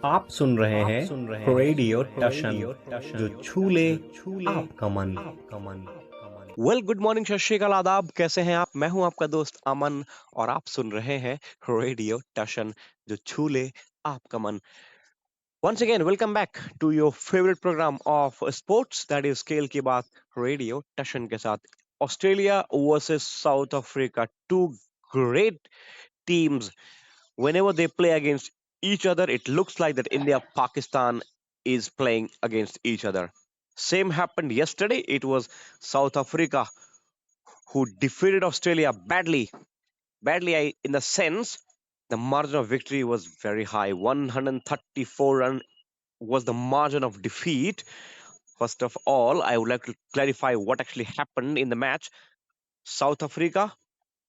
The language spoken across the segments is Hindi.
आप सुन रहे हैं रेडियो टशन, जो छू ले आपका मन। वेल गुड मॉर्निंग, सत श्री अकाल, आदाब। कैसे हैं आप? मैं हूं आपका दोस्त अमन और आप सुन रहे हैं रेडियो टशन, जो छू ले आपका मन। Once again welcome back to your favourite programme of sports, that is खेल की बात रेडियो टशन के साथ। Australia versus South Africa, two great teams. Whenever they play against each other, it looks like that India Pakistan is playing against each other. Same happened yesterday. It was South Africa who defeated Australia badly. In the sense, the margin of victory was very high. 134 run was the margin of defeat. First of all, I would like to clarify what actually happened in the match. South Africa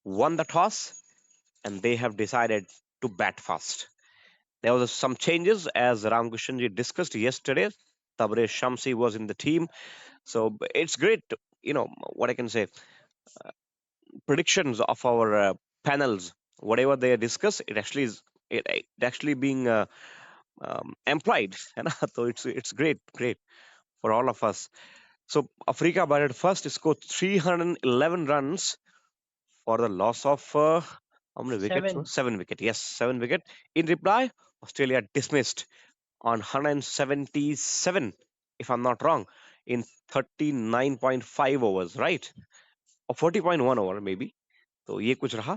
won the toss and they have decided to bat first. There was some changes as Ramkishanji discussed yesterday. Tabrez Shamsi was in the team. So it's great, what I can say. Predictions of our panels, whatever they discuss, it actually being employed. So it's great for all of us. So Africa batted first, scored 311 runs for the loss of how many wickets? 7. 7 wicket. Yes, 7 wicket. In reply, Australia dismissed on 177, if I'm not wrong, in 39.5 overs, right? Or 40.1 over maybe. So ye kuch raha.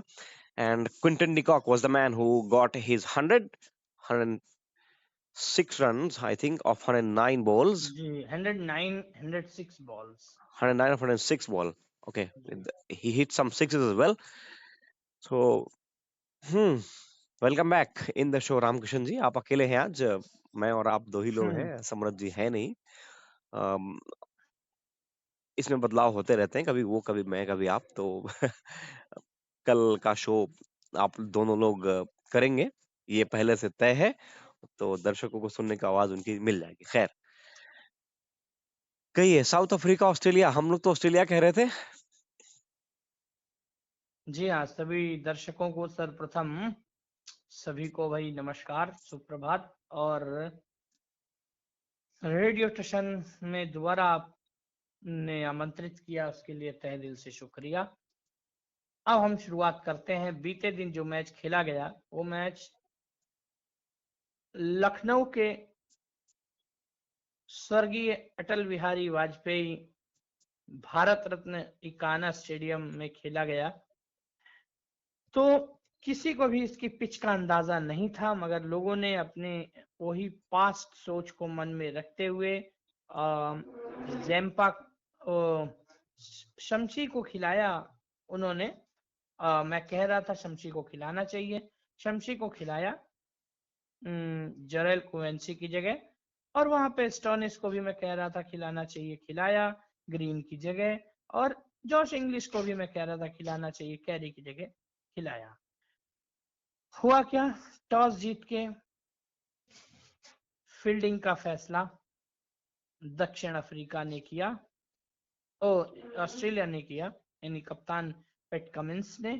And Quinton de Kock was the man who got his 106 runs, I think, of 109 balls. जी 109 106 balls. 109 of 106 ball. Okay, जी. he hit some sixes as well. So, welcome back in the show Ramakrishna ji. आप अकेले हैं आज, मैं और आप दो ही लोग हैं, समृद्ध जी है नहीं। इसमें बदलाव होते रहते हैं, कभी वो कभी मैं कभी आप। तो कल का शो आप दोनों लोग करेंगे, ये पहले से तय है। तो दर्शकों को सुनने की आवाज उनकी मिल जाएगी। खैर, कहिए, साउथ अफ्रीका ऑस्ट्रेलिया, हम लोग तो ऑस्ट्रेलिया कह रहे थे। जी हाँ, सभी दर्शकों को सर्वप्रथम सभी को भाई नमस्कार, सुप्रभात। और रेडियो स्टेशन में दोबारा आपने आमंत्रित किया, उसके लिए तहे दिल से शुक्रिया। अब हम शुरुआत करते हैं। बीते दिन जो मैच खेला गया, वो मैच लखनऊ के स्वर्गीय अटल बिहारी वाजपेयी भारत रत्न इकाना स्टेडियम में खेला गया। तो किसी को भी इसकी पिच का अंदाजा नहीं था, मगर लोगों ने अपने वही पास्ट सोच को मन में रखते हुए जैम्पा शमशी को खिलाया उन्होंने। मैं कह रहा था शमशी को खिलाना चाहिए, शमशी को खिलाया जरेल कुवेंसी की जगह। और वहां पे स्टोनिस को भी मैं कह रहा था खिलाना चाहिए, खिलाया ग्रीन की जगह। और जॉश इंग्लिश को भी मैं कह रहा था खिलाना चाहिए, कैरी की जगह खिलाया। हुआ क्या, टॉस जीत के फील्डिंग का फैसला दक्षिण अफ्रीका ने किया, ऑस्ट्रेलिया ने किया, यानी कप्तान पैट कमिंस ने।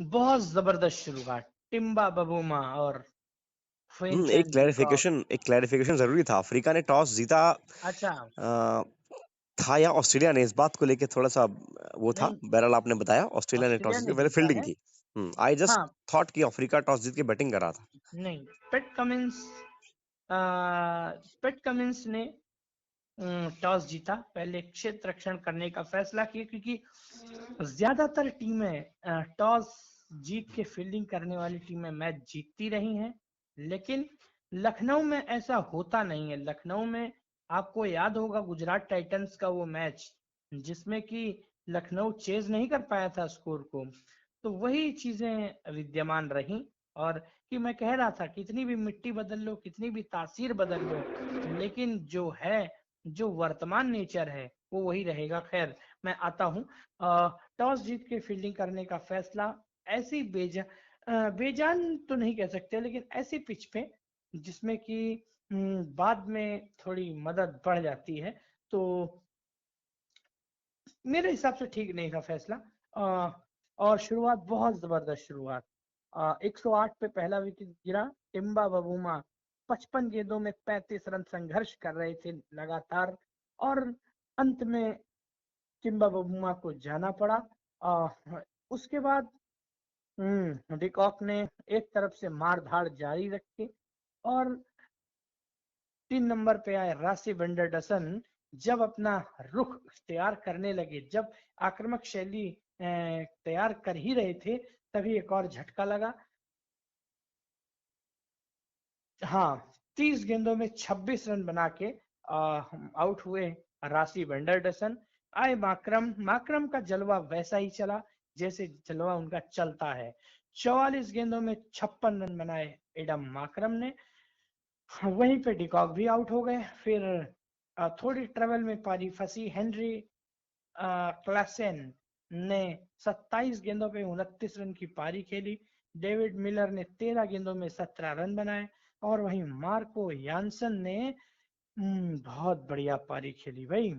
बहुत जबरदस्त शुरुआत, टिम्बा बबूमा और एक क्लैरिफिकेशन जरूरी था। अफ्रीका ने टॉस जीता अच्छा था या ऑस्ट्रेलिया ने, इस बात को लेके थोड़ा सा वो था। नहीं, बहरहाल आपने बताया ऑस्ट्रेलिया ने टॉस ऑस्ट्रेलिया जीत ने के पहले जीता फील्डिंग है। की। आई जस्ट हाँ, थॉट कि अफ्रीका टॉस जीत के बैटिंग कर रहा था। नहीं, पैट कमिंस ने टॉस जीता, पहले क्षेत्र रक्षण करने का फैसला किया, क्योंकि ज्यादातर टीमें टॉस जीत के फील्डिंग करने वाली टीमें मैच जीतती रही हैं। लेकिन लखनऊ में ऐसा होता नहीं है। लखनऊ में आपको याद होगा गुजरात टाइटंस का वो मैच, जिसमें कि लखनऊ चेज नहीं कर पाया था स्कोर को। तो वही चीजें विद्यमान रही। और कि मैं कह रहा था कितनी भी मिट्टी बदल लो, कितनी भी तासीर बदल लो, लेकिन जो वर्तमान नेचर है वो वही रहेगा। खैर, मैं आता हूँ। टॉस जीत के फील्डिंग करने का फैसला ऐसी बेजान तो नहीं कह सकते, लेकिन ऐसी पिच पे जिसमें कि बाद में थोड़ी मदद बढ़ जाती है, तो मेरे हिसाब से ठीक नहीं था फैसला। और शुरुआत बहुत जबरदस्त शुरुआत, 108 पे पहला विकेट गिरा। टिम्बा बबूमा 55 गेंदों में 35 रन संघर्ष कर रहे थे लगातार, और अंत में टिम्बा बबूमा को जाना पड़ा। उसके बाद डिकॉक ने एक तरफ से मार धाड़ जारी रखी, और 3 नंबर पे आए रासी वेंडरडसन। जब अपना रुख तैयार करने लगे, जब आक्रामक शैली तैयार कर ही रहे थे, तभी एक और झटका लगा। हाँ, 30 गेंदों में 26 रन बना के आउट हुए रासी वेंडरडसन। आए माकरम। माकरम का जलवा वैसा ही चला जैसे जलवा उनका चलता है। 44 गेंदों में 56 रन बनाए एडम माकरम ने। वहीं पे डिकॉक भी आउट हो गए। फिर थोड़ी ट्रेवल में पारी फंसी। हेनरी क्लासेन ने 27 गेंदों पे 29 रन की पारी खेली। डेविड मिलर ने 13 गेंदों में 17 रन बनाए, और वहीं मार्को यानसन ने बहुत बढ़िया पारी खेली भाई।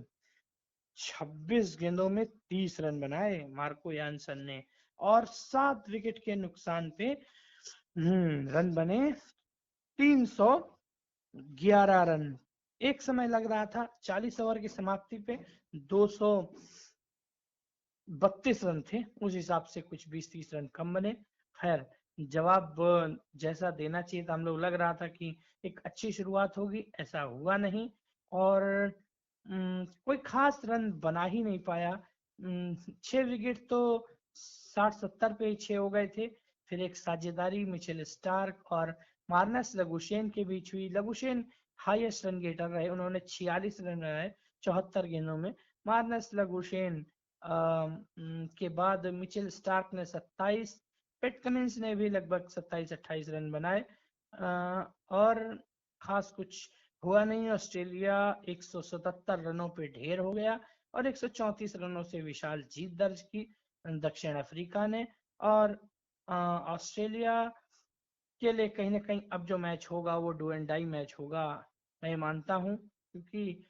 26 गेंदों में 30 रन बनाए मार्को यानसन ने, और 7 विकेट के नुकसान पे रन बने 311 रन। एक समय लग रहा था 40 ओवर की समाप्ति पे 232 रन थे, उस हिसाब से कुछ 20-30 रन कम बने। खैर, जवाब जैसा देना चाहिए था, हम लोग लग रहा था कि एक अच्छी शुरुआत होगी, ऐसा हुआ नहीं। और कोई खास रन बना ही नहीं पाया। 6 विकेट तो 60-70 पे ही 6 हो गए थे। फिर एक साझेदारी मिचेल स्टार्क और मार्नस लगुशेन के बीच हुई। लगुशेन हाईएस्ट रन गेटर रहे, उन्होंने 46 रन बनाए 74 गेंदों में। मार्नस लगुशेन के बाद मिचेल स्टार्क ने 27, पेट कमिंस ने भी लगभग 27-28 रन बनाए। और खास कुछ हुआ नहीं। ऑस्ट्रेलिया 177 रनों पे ढेर हो गया, और 134 रनों से विशाल जीत दर्ज की दक्षिण अफ्रीका ने। और ऑस्ट्रेलिया के लिए कहीं ना कहीं अब जो मैच होगा वो डू एंड डाई मैच होगा, मैं मानता हूं, क्योंकि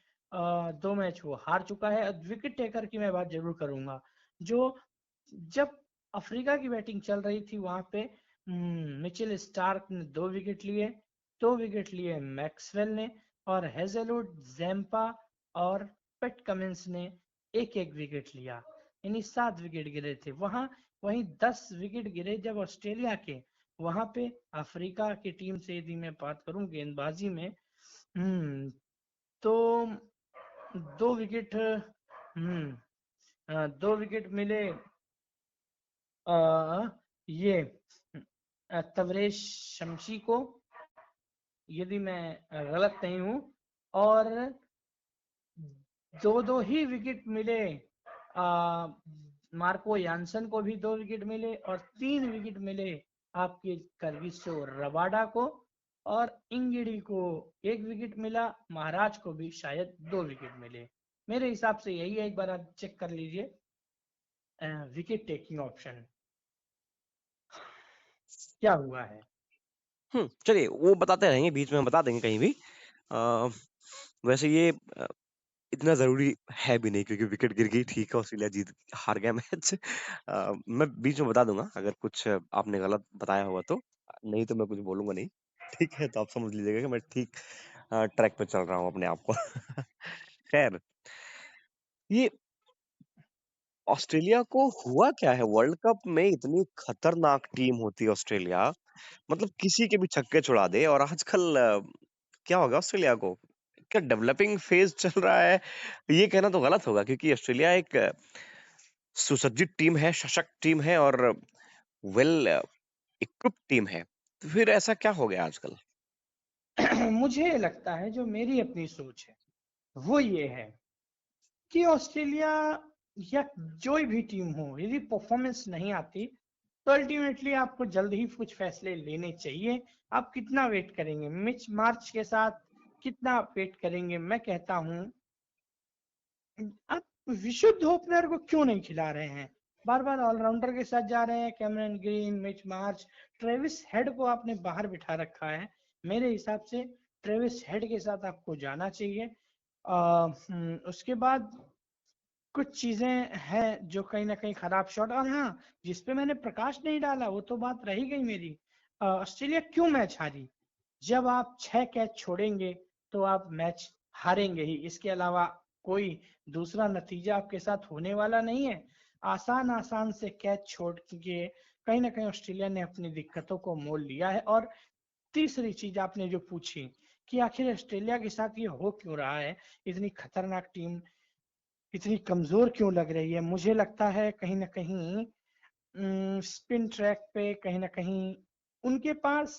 2 मैच वो हार चुका है। विकेट टेकर की मैं बात जरूर करूंगा। जो जब अफ्रीका की बैटिंग चल रही थी, वहां पे मिचेल स्टार्क ने 2 विकेट लिए। 2 विकेट लिए मैक्सवेल ने, और हेजलवुड, जैम्पा और पेट कमिंस ने एक एक विकेट लिया, यानी 7 विकेट गिरे थे वहां। वहीं 10 विकेट गिरे जब ऑस्ट्रेलिया के। वहां पे अफ्रीका की टीम से यदि मैं बात करूं गेंदबाजी में, तो 2 विकेट 2 विकेट मिले ये तवरेश शमशी को, यदि मैं गलत नहीं हूं। और 2 ही विकेट मिले मार्को यानसन को भी 2 विकेट मिले, और 3 विकेट मिले आपके करगिसो रबाडा को, और इंगिडी को 1 विकेट मिला। महाराज को भी शायद 2 विकेट मिले। मेरे हिसाब से यही है, एक बार आप चेक कर लीजिए विकेट टेकिंग ऑप्शन क्या हुआ है। चलिए वो बताते रहेंगे, बीच में हम बता देंगे कहीं भी। वैसे ये इतना जरूरी है भी नहीं, क्योंकि विकेट गिर गई, ठीक है, ऑस्ट्रेलिया जीत हार गया मैच। मैं बीच में बता दूंगा अगर कुछ आपने गलत बताया हुआ तो, नहीं तो मैं कुछ बोलूंगा नहीं। ठीक है, तो आप समझ लीजिएगा कि मैं ठीक ट्रैक पे चल रहा हूँ अपने आप को। खैर, ये ऑस्ट्रेलिया को हुआ क्या है वर्ल्ड कप में, इतनी खतरनाक टीम होती है ऑस्ट्रेलिया, मतलब किसी के भी छक्के छुड़ा दे। और आजकल क्या हो गया ऑस्ट्रेलिया को, क्या डेवलपिंग फेज चल रहा है, ये कहना तो गलत होगा, क्योंकि ऑस्ट्रेलिया एक सुसज्जित टीम है, सशक्त टीम है, और वेल इक्विप्ड टीम है। तो फिर ऐसा क्या हो गया आजकल? मुझे लगता है, जो मेरी अपनी सोच है वो ये है कि ऑस्ट्रेलिया या जो भी टीम हो, यदि परफॉर्मेंस नहीं आती, तो अल्टीमेटली आपको जल्द ही कुछ फैसले लेने चाहिए। आप कितना वेट करेंगे मिच मार्च के साथ, कितना वेट करेंगे? मैं कहता हूं, आप विशुद्ध ओपनर को क्यों नहीं खिला रहे हैं? बार बार ऑलराउंडर के साथ जा रहे हैं, कैमरन ग्रीन, मिच मार्च, ट्रेविस हेड को आपने बाहर बिठा रखा है। मेरे हिसाब से ट्रेविस हेड के साथ आपको जाना चाहिए। उसके बाद कुछ चीजें हैं जो कहीं ना कहीं खराब शॉट, और हाँ, जिसपे मैंने प्रकाश नहीं डाला वो तो बात रही गई मेरी। ऑस्ट्रेलिया क्यों मैच हारी? जब आप 6 कैच छोड़ेंगे तो आप मैच हारेंगे ही, इसके अलावा कोई दूसरा नतीजा आपके साथ होने वाला नहीं है। आसान आसान से कैच छोड़ के कहीं ना कहीं ऑस्ट्रेलिया ने अपनी दिक्कतों को मोल लिया है। और तीसरी चीज आपने जो पूछी कि आखिर ऑस्ट्रेलिया के साथ ये हो क्यों रहा है, इतनी खतरनाक टीम इतनी कमजोर क्यों लग रही है? मुझे लगता है कहीं ना कहीं स्पिन ट्रैक पे कहीं ना कहीं उनके पास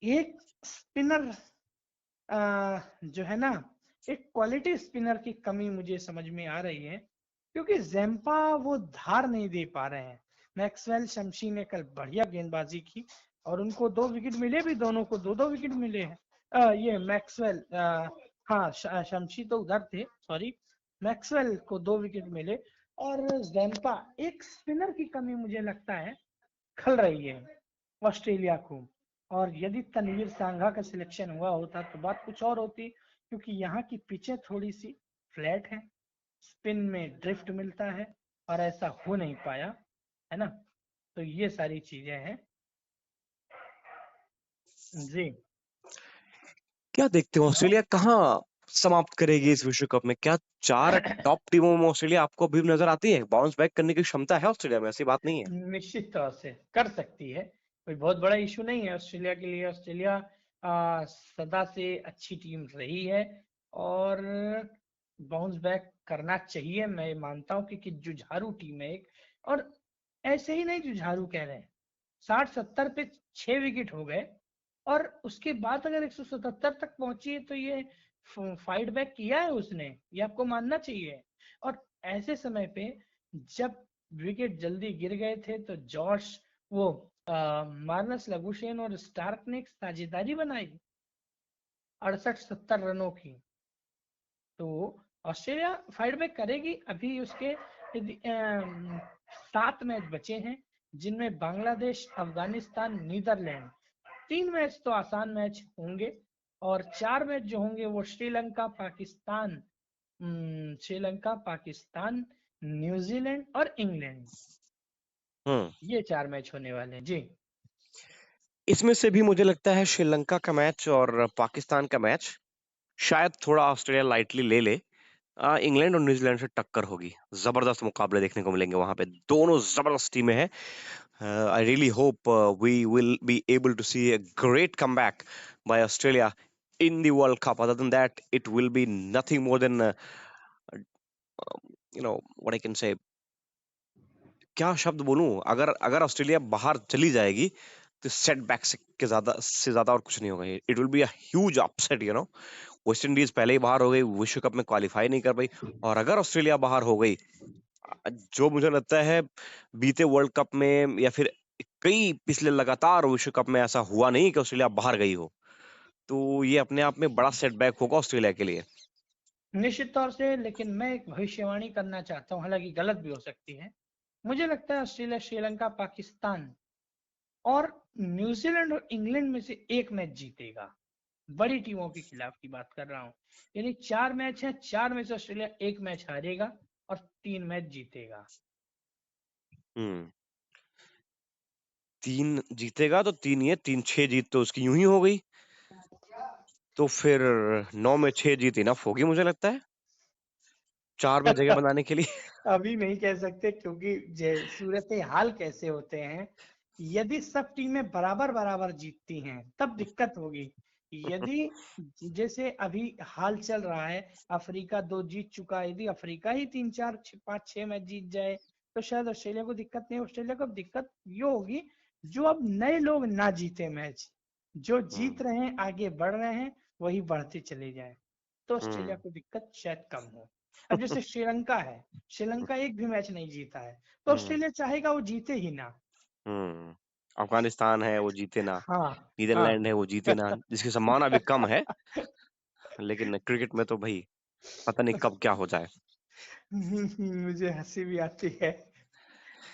एक स्पिनर जो है ना, एक क्वालिटी स्पिनर की कमी मुझे समझ में आ रही है, क्योंकि जैम्पा वो धार नहीं दे पा रहे हैं। मैक्सवेल शमशी ने कल बढ़िया गेंदबाजी की और उनको 2 विकेट मिले भी, दोनों को 2-2 विकेट मिले हैं। ये मैक्सवेल, हाँ, शमशी तो उधर थे, सॉरी, मैक्सवेल को 2 विकेट मिले। और जैम्पा, एक स्पिनर की कमी मुझे लगता है खल रही है ऑस्ट्रेलिया को। और यदि तनवीर सांघा का सिलेक्शन हुआ होता तो बात कुछ और होती, क्योंकि यहाँ की पिचें थोड़ी सी फ्लैट है, स्पिन में ड्रिफ्ट मिलता है, और ऐसा हो नहीं पाया, है ना? तो ये सारी चीजें हैं जी। क्या देखते हो ऑस्ट्रेलिया कहाँ समाप्त करेगी इस विश्व कप में? क्या 4 टॉप टीमों में ऑस्ट्रेलिया आपको अभी भी नजर आती है? बाउंस बैक करने की क्षमता है ऑस्ट्रेलिया में, ऐसी बात नहीं है? निश्चित तौर से कर सकती है, कोई बहुत बड़ा इशू नहीं है ऑस्ट्रेलिया के लिए। ऑस्ट्रेलिया सदा से अच्छी टीम रही है और बाउंस बैक करना चाहिए, मैं मानता हूँ कि जुझारू टीम है एक। और ऐसे ही नहीं जुझारू कह रहे हैं, 60-70 पे 6 विकेट हो गए और उसके बाद अगर 177 तक पहुंची है तो ये फाइट बैक किया है उसने, ये आपको मानना चाहिए। और ऐसे समय पे जब विकेट जल्दी गिर गए थे तो जॉश, वो मार्नस लगुशेन और स्टार्क ने एक साझेदारी बनाई 68-70 रनों की। तो ऑस्ट्रेलिया फाइट बैक करेगी। अभी उसके 7 मैच बचे हैं, जिनमें बांग्लादेश, अफगानिस्तान, नीदरलैंड, 3 मैच तो आसान मैच होंगे और 4 मैच जो होंगे वो श्रीलंका, पाकिस्तान, न्यूजीलैंड और इंग्लैंड, ये 4 मैच होने वाले हैं जी। इसमें से भी मुझे लगता है श्रीलंका का मैच और पाकिस्तान का मैच शायद थोड़ा ऑस्ट्रेलिया लाइटली ले ले। इंग्लैंड और न्यूजीलैंड से टक्कर होगी, जबरदस्त मुकाबले देखने को मिलेंगे वहां पे, दोनों जबरदस्त टीमें हैं। I really hope we will be able to see a great comeback by Australia in the World Cup. Other than that, it will be nothing more than what I can say. क्या शब्द बोलूं? अगर अगर ऑस्ट्रेलिया बाहर चली जाएगी तो सेटबैक से ज्यादा और कुछ नहीं होगा। It will be a huge upset, West Indies पहले ही बाहर हो गई, विश्व कप में क्वालिफाई नहीं कर पाई, और अगर ऑस्ट्रेलिया बाहर हो गई, जो मुझे लगता है बीते वर्ल्ड कप में या फिर कई पिछले लगातार विश्व कप में ऐसा हुआ नहीं कि ऑस्ट्रेलिया बाहर गई हो, तो ये अपने आप में बड़ा सेटबैक होगा ऑस्ट्रेलिया के लिए। निश्चित तौर से, लेकिन मैं एक भविष्यवाणी करना चाहता हूँ, हालांकि गलत भी हो सकती है। मुझे लगता है ऑस्ट्रेलिया, श्रीलंका, पाकिस्तान और न्यूजीलैंड और इंग्लैंड में से एक मैच जीतेगा। बड़ी टीमों के खिलाफ की बात कर रहा हूँ, यानी 4 मैच है, 4 में से ऑस्ट्रेलिया एक मैच हारेगा और 3 मैच जीतेगा। 3 जीतेगा तो 3 ही है, 3-6 जीत तो उसकी यूं ही हो गई, तो फिर 9 में 6 जीत इनफ होगी मुझे लगता है 4 में जगह बनाने के लिए। अभी नहीं कह सकते, क्योंकि सूरत हाल कैसे होते हैं, यदि सब टीमें बराबर बराबर जीतती हैं तब दिक्कत होगी। यदि जैसे अभी हाल चल रहा है, अफ्रीका 2 जीत चुका है, यदि अफ्रीका ही 3-4-5-6 मैच जीत जाए तो शायद ऑस्ट्रेलिया को दिक्कत नहीं। ऑस्ट्रेलिया को दिक्कत ये होगी जो अब नए लोग ना जीते मैच, जो जीत रहे हैं आगे बढ़ रहे हैं वही बढ़ते चले जाए, तो ऑस्ट्रेलिया को दिक्कत शायद कम हो। अब जैसे श्रीलंका है, श्रीलंका एक भी मैच नहीं जीता है, तो ऑस्ट्रेलिया चाहेगा वो जीते ही ना। अफगानिस्तान है वो जीते ना, हाँ, हाँ। नीदरलैंड है वो जीते ना, जिसकी संभावना भी कम है, लेकिन क्रिकेट में तो भाई पता नहीं कब क्या हो जाए। मुझे हंसी भी आती है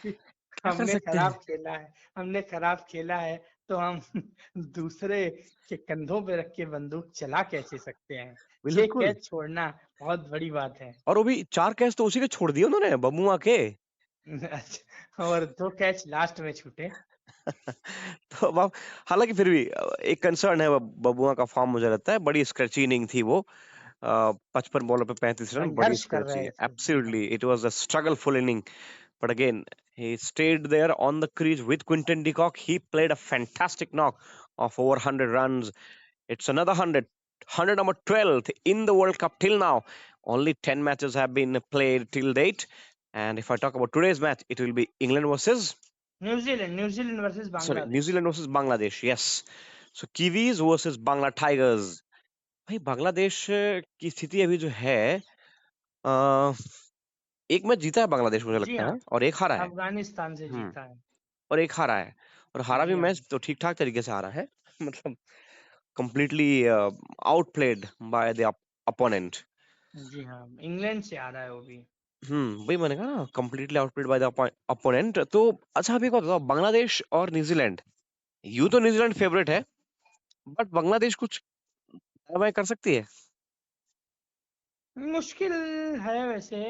कि क्या कर सकते हैं? हमने खराब खेला है तो हम दूसरे के कंधों पे रख के बंदूक चला कैसे सकते हैं? 6 बिल्कुल। कैच छोड़ना बहुत बड़ी बात है। और वो भी 4 कैच तो उसी के छोड़ दिए उन्होंने बमुआ के। अच्छा, और 2 कैच लास्ट में छूटे। तो अब आप हालाँकि फिर भी एक कंसर्न है बबुआ का फॉर्म मुझे लगता है, बड़ी स्क्रैची इनिंग थी वो। 55 बॉलों पे 35 रन, बड़ी संघर्ष कर स्क्रैची। रहे थे। जी हाँ। Absolutely, it was a struggleful inning, but again, he stayed there on the crease with Quinton de Kock. He played a fantastic knock of over 100 runs. It's another 100, 100 number 12th in the World Cup till now. Only 10 matches have been played till date. And if I talk about today's match, it will be England versus, New Zealand versus sorry, New Bangladesh. Zealand versus Bangladesh. Yes. So Kiwis versus Bangla Tigers. भाई बांग्लादेश की स्थिति अभी जो है, अ, एक मैच जीता है बांग्लादेश मुझे जी लगता हाँ, है और एक हारा है। अफगानिस्तान से हम्म। जीता है। और एक हारा है, और हारा भी जी हाँ। मैच तो ठीक ठाक तरीके से हारा है। मतलब completely outplayed by the opponent. जी हाँ, इंग्लैंड से आ रहा है वो भी। वही मैंने कहा ना, completely outplayed by the opponent। तो अच्छा अभी एक बात बताओ, बांग्लादेश और न्यूजीलैंड, यूं तो न्यूजीलैंड फेवरेट है, बट बांग्लादेश कुछ कार्रवाई कर सकती है। मुश्किल है वैसे।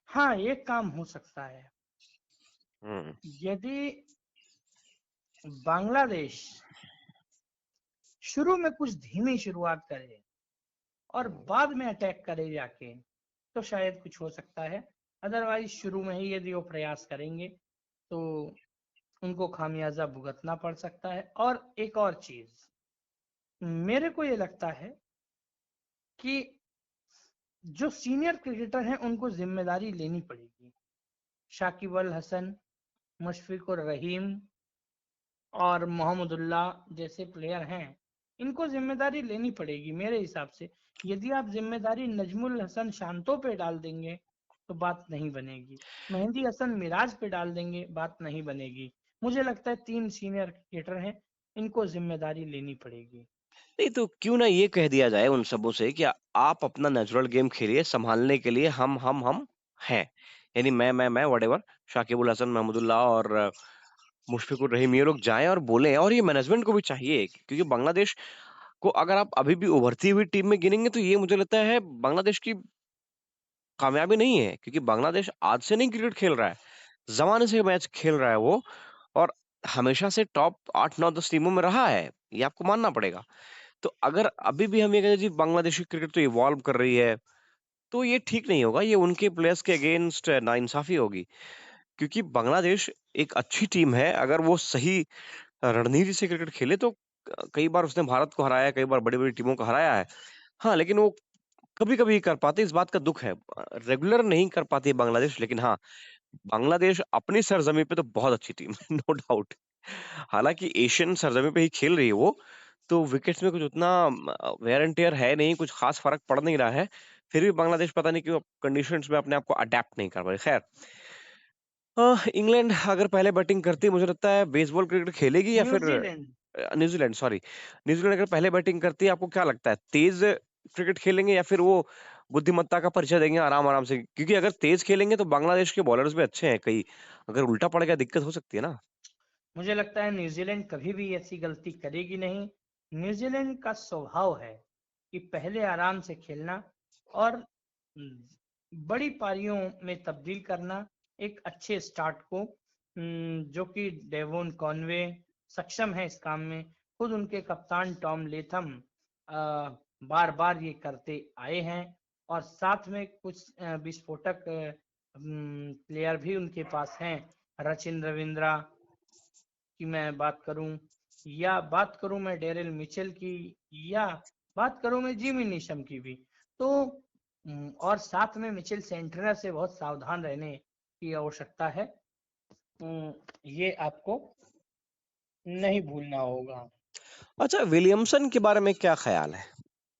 हाँ, एक काम हो सकता है। हम्म। यदि बांग्लादेश शुरू में कुछ धीमी शुरुआत करे और बाद में अटैक करे जाके, तो शायद कुछ हो सकता है। अदरवाइज शुरू में ही यदि वो प्रयास करेंगे तो उनको खामियाजा भुगतना पड़ सकता है। और एक और चीज मेरे को ये लगता है कि जो सीनियर क्रिकेटर हैं उनको जिम्मेदारी लेनी पड़ेगी। शाकिब अल हसन, मुशफिकुर रहीम और मोहम्मदुल्लाह जैसे प्लेयर हैं, इनको जिम्मेदारी लेनी पड़ेगी मेरे हिसाब से। यदि आप जिम्मेदारी नजमुल हसन शांतो पे डाल देंगे तो बात नहीं बनेगी। मेहंदी हसन मिराज पे डाल देंगे, बात नहीं बनेगी। मुझे लगता है 3 सीनियर क्रिकेटर हैं, इनको जिम्मेदारी लेनी पड़ेगी। नहीं तो क्यों ना ये कह दिया जाए उन सबों से कि आप अपना नेचुरल गेम खेलिए, संभालने के लिए हम हैं। यानी मैं व्हाटएवर, शाकिबुल हसन, महमूदुल्लाह और मुशफिकुर रहीम, ये लोग जाएं और बोलें। और ये मैनेजमेंट को भी चाहिए, क्योंकि बांग्लादेश को अगर आप अभी भी उभरती हुई टीम में गिनेंगे तो ये मुझे लगता है बांग्लादेश की कामयाबी नहीं है, क्योंकि बांग्लादेश आज से नहीं क्रिकेट खेल रहा है, जमाने से मैच खेल रहा है वो, और हमेशा से टॉप 8 9 10 टीमों में रहा है, ये आपको मानना पड़ेगा। तो अगर अभी भी हम ये कहें जी बांग्लादेशी क्रिकेट तो इवॉल्व कर रही है, तो ये ठीक नहीं होगा, ये उनके प्लेयर्स के अगेंस्ट नाइंसाफी होगी। क्योंकि बांग्लादेश एक अच्छी टीम है, अगर वो सही रणनीति से क्रिकेट खेले तो कई बार उसने भारत को हराया है, कई बार बड़ी बड़ी टीमों को हराया है। हाँ, लेकिन वो कभी कभी कर पाते, इस बात का दुख है। रेगुलर नहीं कर पाती है बांग्लादेश, लेकिन हाँ, बांग्लादेश अपनी सरजमी पे तो बहुत अच्छी टीम है, नो डाउट। हालांकि एशियन सरजमी पे ही खेल रही है वो, तो विकेट्स में कुछ उतना वेयर एंड टेयर है नहीं, कुछ खास फर्क पड़ नहीं रहा है। फिर भी बांग्लादेश पता नहीं क्यों कंडीशंस में अपने आप को अडेप्ट नहीं कर पा रही। खैर, इंग्लैंड अगर पहले बैटिंग करती, मुझे लगता है बेसबॉल क्रिकेट खेलेगी, या फिर न्यूजीलैंड। न्यूजीलैंड, सॉरी, न्यूजीलैंड अगर पहले बैटिंग करती है, आपको क्या लगता है, तेज क्रिकेट खेलेंगे या फिर वो बुद्धिमत्ता का परिचय देंगे आराम आराम से? क्योंकि अगर तेज खेलेंगे तो बांग्लादेश के बॉलर्स भी अच्छे हैं कई, अगर उल्टा पड़ गया दिक्कत हो सकती है ना। मुझे लगता है न्यूजीलैंड कभी भी ऐसी गलती करेगी नहीं। न्यूजीलैंड का स्वभाव है कि पहले आराम से खेलना और बड़ी पारियों में तब्दील करना एक अच्छे स्टार्ट को, जो कि डेवोन कॉनवे सक्षम है इस काम में। खुद उनके कप्तान टॉम लेथम बार बार ये करते आए हैं, और साथ में कुछ विस्फोटक प्लेयर भी उनके पास हैं। रचिन रविंद्रा की मैं बात करूं, या बात करूं मैं डेरिल मिचेल की, या बात करूं मैं जिमी नीशम की भी, तो और साथ में मिचेल सेंटनर से बहुत सावधान रहने की आवश्यकता है। ये आपको नहीं भूलना होगा। अच्छा, विलियमसन के बारे में क्या ख्याल है?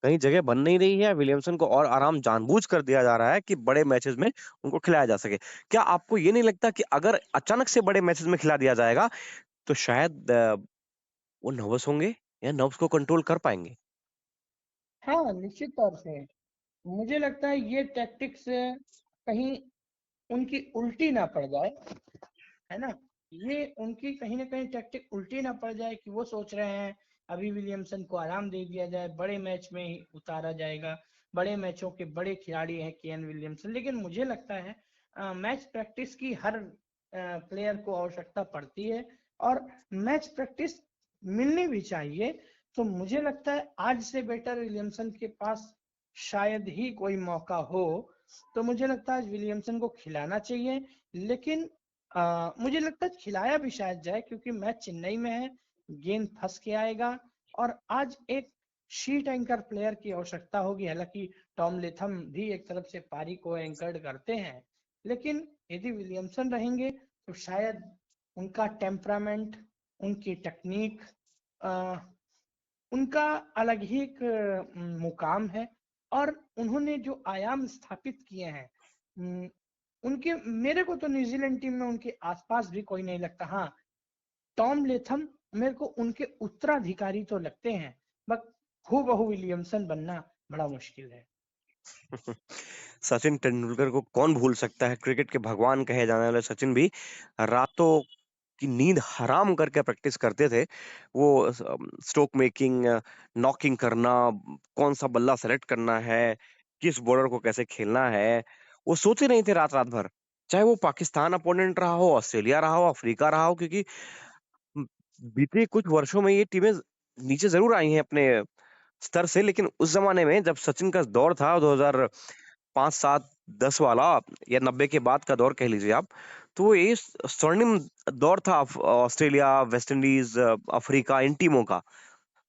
कहीं जगह बन नहीं रही है विलियमसन को, और आराम जानबूझ कर दिया जा रहा है कि बड़े मैचेस में उनको खिलाया जा सके। क्या आपको ये नहीं लगता कि अगर अचानक से बड़े मैचेस में खिला दिया जाएगा तो शायद वो नर्वस होंगे, या नर्व्स को कंट्रोल कर पाएंगे? हाँ, निश्चित तौर से मुझे लगता है ये टैक्टिक्स कहीं उनकी उल्टी ना पड़ जाए, है ना। ये उनकी कहीं ना कहीं टैक्टिक उल्टी ना पड़ जाए कि वो सोच रहे हैं अभी विलियमसन को आराम दे दिया जाए, बड़े मैच में ही उतारा जाएगा, बड़े मैचों के बड़े खिलाड़ी हैं केन विलियमसन। लेकिन मुझे लगता है मैच प्रैक्टिस की हर प्लेयर को आवश्यकता पड़ती है और मैच प्रैक्टिस मिलनी भी चाहिए। तो मुझे लगता है आज से बेटर विलियमसन के पास शायद ही कोई मौका हो, तो मुझे लगता है आज विलियमसन को खिलाना चाहिए। लेकिन मुझे लगता है खिलाया भी शायद जाए क्योंकि मैच चेन्नई में है, गेंद फंस के आएगा और आज एक शीट एंकर प्लेयर की आवश्यकता होगी। हालांकि टॉम लेथम भी एक तरफ से पारी को एंकर्ड करते हैं, लेकिन यदि विलियमसन रहेंगे तो शायद उनका टेम्परामेंट, उनकी टेक्निक, उनका अलग ही एक मुकाम है और उन्होंने जो आयाम स्थापित किए हैं, उनके मेरे को तो न्यूजीलैंड टीम में उनके आसपास भी कोई नहीं लगता। हाँ, टॉम लेथम मेरे को उनके उत्तराधिकारी तो लगते हैं, बट हूबहू विलियमसन बनना बड़ा मुश्किल है। सचिन तेंदुलकर को कौन भूल सकता है? क्रिकेट के भगवान कहे जाने वाले सचिन भी रातों की नींद हराम करके प्रैक्टिस करते थे। वो स्ट्रोक मेकिंग, नॉकिंग करना, कौन सा बल्ला सेलेक्ट करना है, किस बॉलर को कैसे खेलना है, वो सोते नहीं थे रात रात भर। चाहे वो पाकिस्तान अपोनेंट रहा हो, ऑस्ट्रेलिया रहा हो, अफ्रीका रहा हो, क्योंकि बीते कुछ वर्षों में ये टीमें नीचे जरूर आई हैं अपने स्तर से, लेकिन उस जमाने में जब सचिन का दौर था 2005, 7, 10 वाला, या 90 के बाद का दौर कह लीजिए आप, तो ये स्वर्णिम दौर था ऑस्ट्रेलिया, वेस्ट इंडीज, अफ्रीका, इन टीमों का।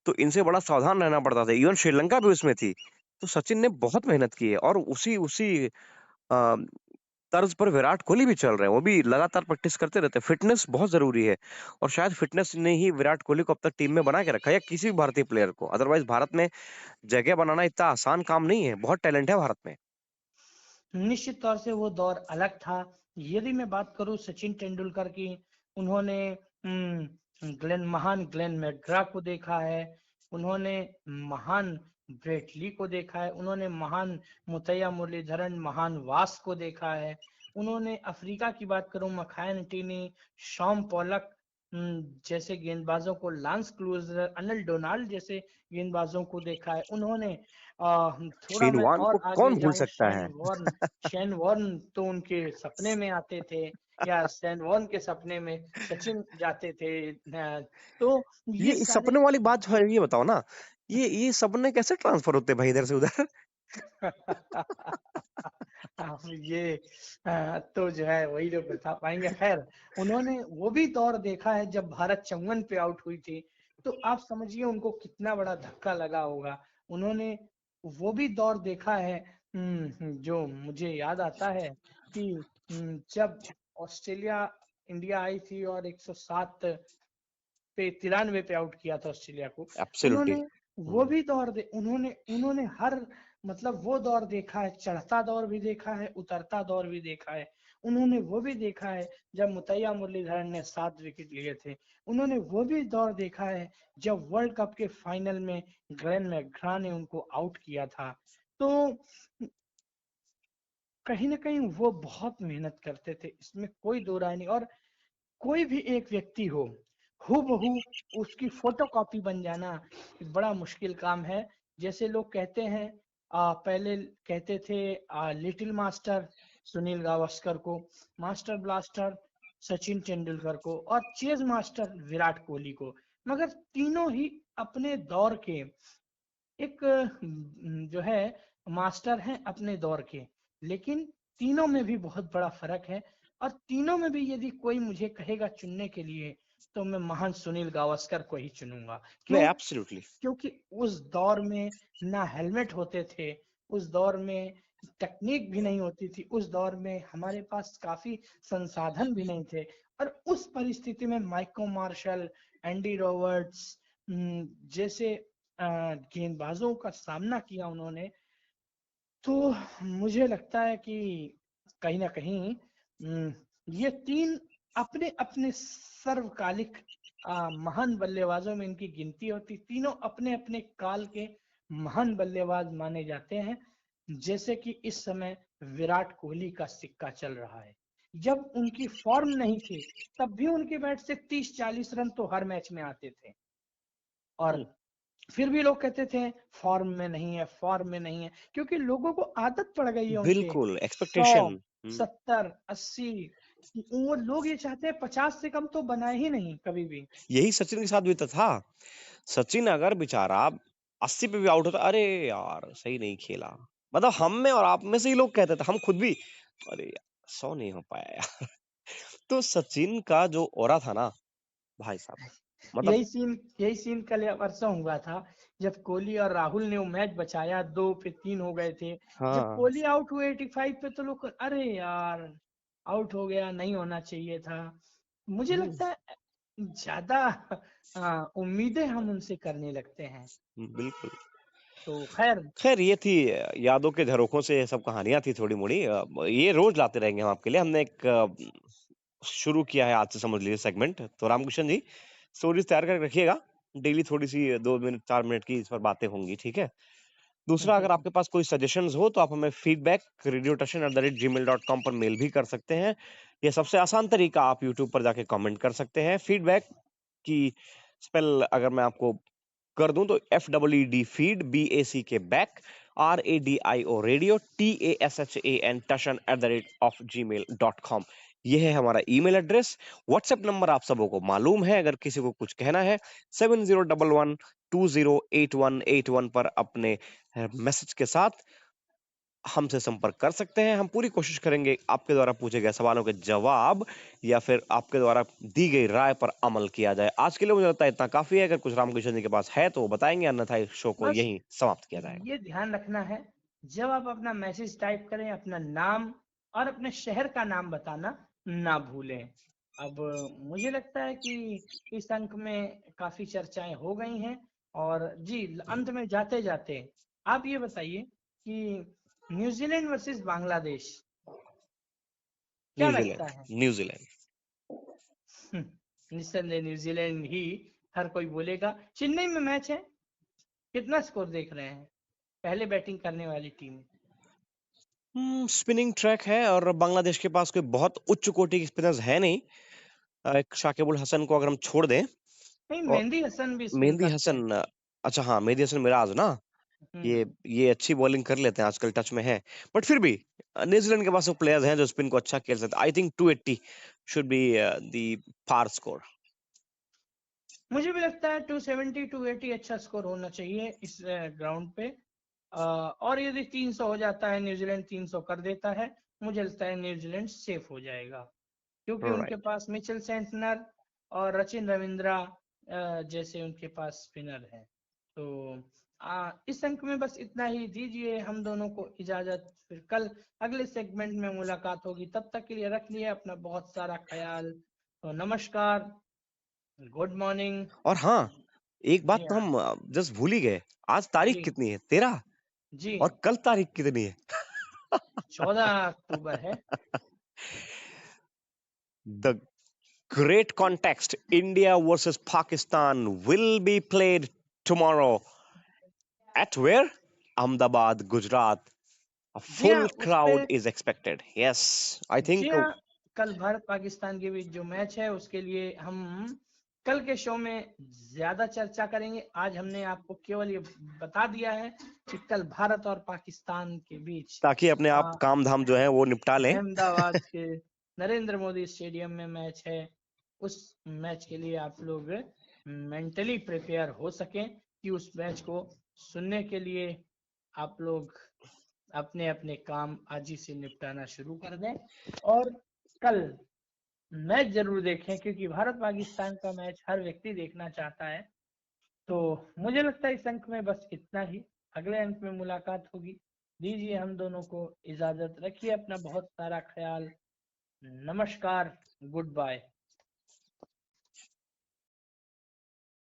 तो इनसे बड़ा सावधान रहना पड़ता था, इवन श्रीलंका भी उसमें थी। तो सचिन ने बहुत मेहनत की है और उसी उसी अ, तर्ज पर विराट कोहली भी चल रहे हैं। वो भी लगातार प्रैक्टिस करते रहते हैं। फिटनेस बहुत जरूरी है और शायद फिटनेस ने ही विराट कोहली को अब तक टीम में बना के रखा है, या किसी भी भारतीय प्लेयर को। अदरवाइज भारत में जगह बनाना इतना आसान काम नहीं है, बहुत टैलेंट है भारत में। निश्चित तौर से वो दौर अलग था। यदि मैं बात करूं सचिन तेंदुलकर की, उन्होंने महान ग्लेन मैकग्रा को देखा है, उन्होंने महान ब्रेट ली को देखा है, उन्होंने महान मुतैया मुरलीधरन, महान वास को देखा है, उन्होंने अफ्रीका की बात करूं मखायन टीनी, शॉम पॉलक जैसे गेंदबाजों को, लांस क्लूजर, अनिल डोनाल्ड जैसे गेंदबाजों को देखा है। उन्होंने थोड़ा शेन मैं वॉर्न और को आगे कौन भूल जाऊं, सकता है? शेन वॉर्न तो उनके सपने में आते थे, या शेन वॉर्न के सपने में सचिन जाते थे। तो ये ये इस सारे सपने वाली बात जो है, ये बताओ ना, ये सपने कैसे ट्रांसफर होते हैं भाई इधर से उधर? आप ये तो जो है वही लोग बता पाएंगे। खैर, उन्होंने वो भी दौर देखा है जब भारत 54 पे आउट हुई थी, तो आप समझिए उनको कितना बड़ा धक्का लगा होगा। उन्होंने वो भी दौर देखा है। जो मुझे याद आता है कि जब ऑस्ट्रेलिया इंडिया आई थी और 107 पे 93 पे आउट किया था ऑस्ट्रेलिया को, एब्सोल्युटली। उन्होंने वो भी दौर उन्होंने उन्होंने हर मतलब वो दौर देखा है, चढ़ता दौर भी देखा है, उतरता दौर भी देखा है। उन्होंने वो भी देखा है जब मुतैया मुरलीधरन ने 7 विकेट लिए थे। उन्होंने वो भी दौर देखा है जब वर्ल्ड कप के फाइनल में ग्लेन मैकग्रा ने उनको आउट किया था। तो कहीं ना कहीं वो बहुत मेहनत करते थे, इसमें कोई दो राय नहीं। और कोई भी एक व्यक्ति हो, हूबहू उसकी फोटोकॉपी बन जाना एक बड़ा मुश्किल काम है। जैसे लोग कहते हैं, पहले कहते थे लिटिल मास्टर सुनील गावस्कर को, मास्टर ब्लास्टर सचिन तेंदुलकर को और चेज मास्टर विराट कोहली को, मगर तीनों ही अपने दौर के एक जो है मास्टर हैं अपने दौर के। लेकिन तीनों में भी बहुत बड़ा फर्क है और तीनों में भी यदि कोई मुझे कहेगा चुनने के लिए, तो मैं महान सुनील गावस्कर को ही चुनूंगा। नहीं, क्यों? एब्सोल्युटली। क्योंकि उस दौर में ना हेलमेट होते थे, उस दौर में टेक्निक भी नहीं होती थी, उस दौर में हमारे पास काफी संसाधन भी नहीं थे। और उस परिस्थिति में माइको मार्शल, एंडी रॉबर्ट्स जैसे गेंदबाजों का सामना किया उन्होंने। तो मुझे लगता है कि कहीं ना कहीं ये तीन अपने अपने सर्वकालिक महान बल्लेबाजों में इनकी गिनती होती। तीनों अपने अपने काल के महान बल्लेबाज माने जाते हैं। जैसे कि इस समय विराट कोहली का सिक्का चल रहा है, जब उनकी फॉर्म नहीं थी तब भी उनके बैट से 30-40 रन तो हर मैच में आते थे, और फिर भी लोग कहते थे फॉर्म में नहीं है, फॉर्म में नहीं है, क्योंकि लोगों को आदत पड़ गई है उनके बिल्कुल 100, एक्सपेक्टेशन। 70, 80, वो लोग ये चाहते हैं 50 से कम तो बनाए ही नहीं कभी भी। यही सचिन के साथ भी तो था। सचिन अगर बेचारा 80 पे भी आउट होता, अरे यार सही नहीं खेला, मतलब हम में और आप में से ही लोग कहते थे, हम खुद भी, अरे यार 100 नहीं हो पाया यार। तो सचिन का जो ऑरा था ना भाई साहब, मतलब यही सीन कल या परसों हुआ था, जब कोहली और राहुल ने वो मैच बचाया, 2 पे 3 हो गए थे। जब हाँ कोहली आउट हुए 85 पे तो लोग अरे यार आउट हो गया, नहीं होना चाहिए था। मुझे लगता है ज्यादा उम्मीदें हम उनसे करने लगते हैं। बिल्कुल। तो खैर, खैर ये थी यादों के झरोखों से, ये सब कहानियां थी थोड़ी मोड़ी, ये रोज लाते रहेंगे हम आपके लिए। हमने एक शुरू किया है आज से, समझ लीजिए सेगमेंट। तो रामकृष्ण जी स्टोरीज तैयार करके रखिएगा, डेली थोड़ी सी 2 मिनट 4 मिनट की इस पर बातें होंगी, ठीक है। दूसरा, जी अगर आपके पास कोई सजेशंस हो तो आप हमें feedback@radiotoshan@gmail.com पर मेल भी कर सकते हैं। यह सबसे आसान तरीका, आप यूट्यूब पर जाके कमेंट कर सकते हैं। फीडबैक की स्पेल अगर मैं आपको कर दूं तो FEED फीड BAC के back, RADIO radio TASHAN tashan@gmail.com। यह है हमारा ईमेल एड्रेस। व्हाट्सएप नंबर आप सबों को मालूम है, अगर किसी को कुछ कहना है 7011208181 पर अपने मैसेज के साथ हमसे संपर्क कर सकते हैं। हम पूरी कोशिश करेंगे आपके द्वारा पूछे गए सवालों के जवाब या फिर आपके द्वारा दी गई राय पर अमल किया जाए। आज के लिए मुझे लगता है इतना काफी है। अगर कुछ रामकृष्ण जी के पास है तो वो बताएंगे, अन्यथा इस शो को बस यहीं समाप्त किया जाएगा। ये ध्यान रखना है, जब आप अपना मैसेज टाइप करें अपना नाम और अपने शहर का नाम बताना ना भूलें। अब मुझे लगता है कि इस अंक में काफी चर्चाएं हो गई हैं, और जी अंत में जाते जाते आप ये बताइए कि न्यूजीलैंड वर्सेस बांग्लादेश क्या लगता है? New Zealand, New Zealand. निस्संदेह न्यूजीलैंड ही हर कोई बोलेगा। चेन्नई में मैच है, कितना स्कोर देख रहे हैं पहले बैटिंग करने वाली टीम? स्पिनिंग ट्रैक है और बांग्लादेश के पास कोई बहुत उच्च कोटि के स्पिनर्स है नहीं। एक शाकिबुल हसन को अगर हम छोड़ दें, नहीं, और मेहंदी हसन भी स्पिन मेहंदी करते हैं। हसन, अच्छा हाँ मेहंदी हसन मिराज ना, हम्म ये अच्छी बॉलिंग कर लेते हैं, आजकल टच में है। बट फिर भी न्यूजीलैंड के पास वो प्लेयर्स हैं जो स्पिन को अच्छा खेल सकते हैं। I think 280 should be the par score. मुझे भी लगता है 270 280 अच्छा स्कोर होना चाहिए इस ग्राउंड पे। और यदि 300 हो जाता है, न्यूजीलैंड 300 कर देता है, मुझे लगता है न्यूजीलैंड सेफ हो जाएगा, क्योंकि उनके राइट। पास मिचेल सेंटनर और रचिन रविंद्रा जैसे उनके पास स्पिनर हैं। तो इस अंक में बस इतना ही दीजिए हम दोनों को इजाजत, फिर कल अगले सेगमेंट में मुलाकात होगी। तब तक के लिए रख लिए अपना बहुत सारा ख्याल। तो नमस्कार, गुड मॉर्निंग। और हाँ, एक जी बात तो हाँ। हम जस्ट भूल ही गए, आज तारीख जी कितनी है? 13। जी, और कल तारीख कितनी है? 14 अक्टूबर है। The great context, India versus Pakistan will be played tomorrow at where? Ahmedabad, Gujarat. A जी हाँ, full उस पे crowd is expected. Yes, I ji think हाँ, कल भारत पाकिस्तान के बीच जो मैच है उसके लिए हम कल के शो में ज्यादा चर्चा करेंगे। आज हमने आपको केवल ये बता दिया है कि कल भारत और पाकिस्तान के बीच ताकि अपने आप काम धाम जो है वो निपटा लें। अहमदाबाद के नरेंद्र मोदी स्टेडियम में मैच है। उस मैच के लिए आप लोग मेंटली प्रिपेयर हो सकें कि उस मैच को सुनने के लिए आप लोग अपने अपने काम आज ही से निपटाना शुरू कर दें, और कल मैच जरूर देखें, क्योंकि भारत पाकिस्तान का मैच हर व्यक्ति देखना चाहता है। तो मुझे लगता है इस अंक में बस इतना ही, अगले अंक में मुलाकात होगी। दीजिए हम दोनों को इजाजत, रखिए अपना बहुत सारा ख्याल। नमस्कार, गुड बाय।